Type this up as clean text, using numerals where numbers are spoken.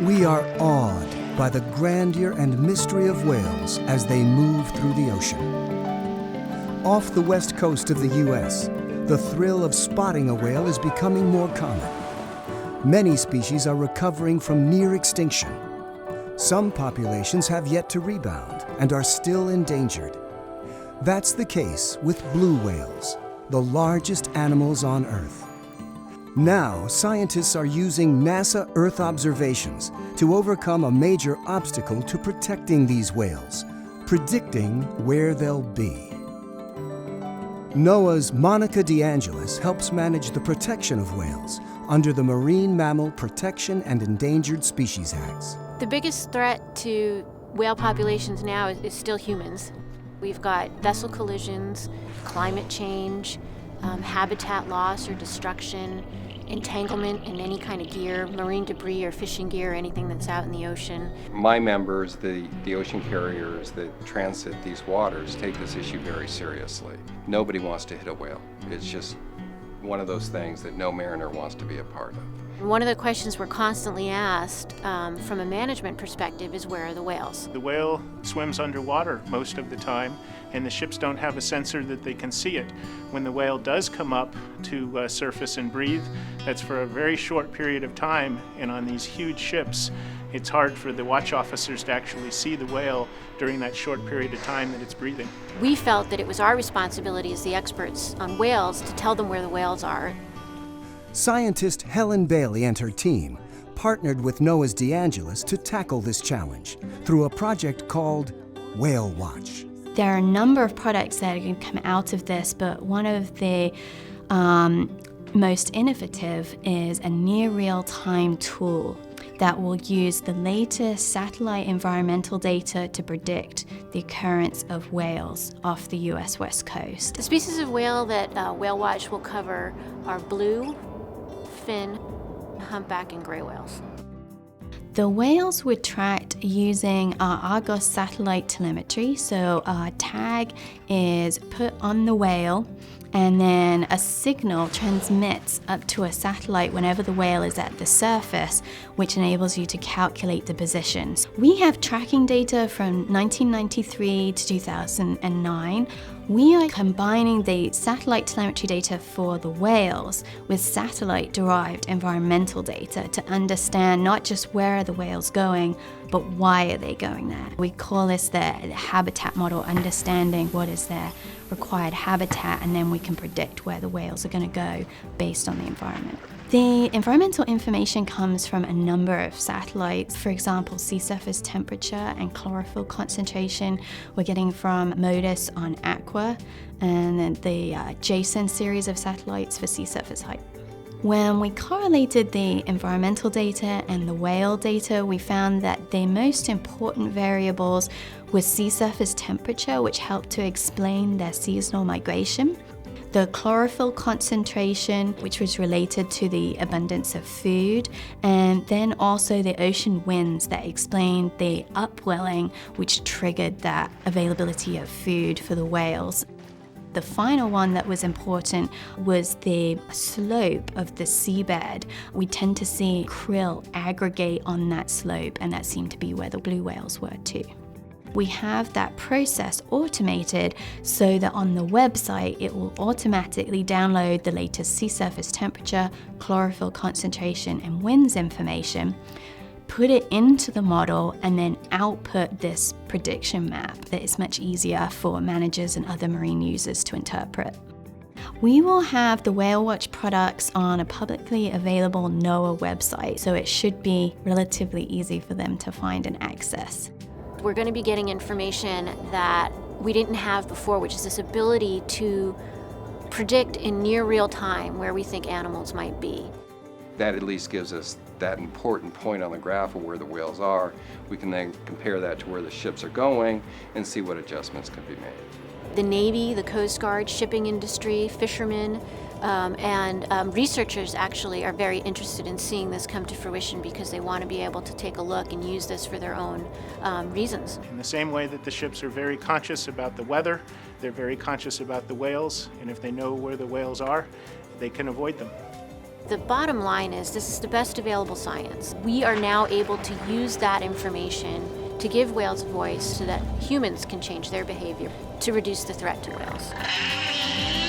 We are awed by the grandeur and mystery of whales as they move through the ocean. Off the west coast of the U.S., the thrill of spotting a whale is becoming more common. Many species are recovering from near extinction. Some populations have yet to rebound and are still endangered. That's the case with blue whales, the largest animals on Earth. Now, scientists are using NASA Earth observations to overcome a major obstacle to protecting these whales, predicting where they'll be. NOAA's Monica DeAngelis helps manage the protection of whales under the Marine Mammal Protection and Endangered Species Acts. The biggest threat to whale populations now is still humans. We've got vessel collisions, climate change, habitat loss or destruction, entanglement in any kind of gear, marine debris or fishing gear, anything that's out in the ocean. My members, the ocean carriers that transit these waters, take this issue very seriously. Nobody wants to hit a whale. It's just one of those things that no mariner wants to be a part of. One of the questions we're constantly asked from a management perspective is, where are the whales? The whale swims underwater most of the time, and the ships don't have a sensor that they can see it. When the whale does come up to surface and breathe, that's for a very short period of time, and on these huge ships, it's hard for the watch officers to actually see the whale during that short period of time that it's breathing. We felt that it was our responsibility as the experts on whales to tell them where the whales are. Scientist Helen Bailey and her team partnered with NOAA's DeAngelis to tackle this challenge through a project called Whale Watch. There are a number of products that are going to come out of this, but one of the most innovative is a near real-time tool that will use the latest satellite environmental data to predict the occurrence of whales off the US West Coast. The species of whale that Whale Watch will cover are blue, fin, humpback, and gray whales. The whales were tracked using our Argos satellite telemetry. So a tag is put on the whale, and then a signal transmits up to a satellite whenever the whale is at the surface, which enables you to calculate the positions. We have tracking data from 1993 to 2009. We are combining the satellite telemetry data for the whales with satellite-derived environmental data to understand not just where are the whales going, but why are they going there. We call this the habitat model, understanding what is their required habitat, and then we can predict where the whales are going to go based on the environment. The environmental information comes from a number of satellites. For example, sea surface temperature and chlorophyll concentration we're getting from MODIS on Aqua, and then the JSON series of satellites for sea surface height. When we correlated the environmental data and the whale data, we found that the most important variables were sea surface temperature, which helped to explain their seasonal migration, the chlorophyll concentration, which was related to the abundance of food, and then also the ocean winds that explained the upwelling, which triggered that availability of food for the whales. The final one that was important was the slope of the seabed. We tend to see krill aggregate on that slope, and that seemed to be where the blue whales were too. We have that process automated so that on the website it will automatically download the latest sea surface temperature, chlorophyll concentration, and winds information, put it into the model, and then output this prediction map that is much easier for managers and other marine users to interpret. We will have the Whale Watch products on a publicly available NOAA website, so it should be relatively easy for them to find and access. We're going to be getting information that we didn't have before, which is this ability to predict in near real time where we think animals might be. That at least gives us that important point on the graph of where the whales are. We can then compare that to where the ships are going and see what adjustments can be made. The Navy, the Coast Guard, shipping industry, fishermen, and researchers actually are very interested in seeing this come to fruition because they want to be able to take a look and use this for their own reasons. In the same way that the ships are very conscious about the weather, they're very conscious about the whales, and if they know where the whales are, they can avoid them. The bottom line is this is the best available science. We are now able to use that information to give whales a voice so that humans can change their behavior to reduce the threat to whales.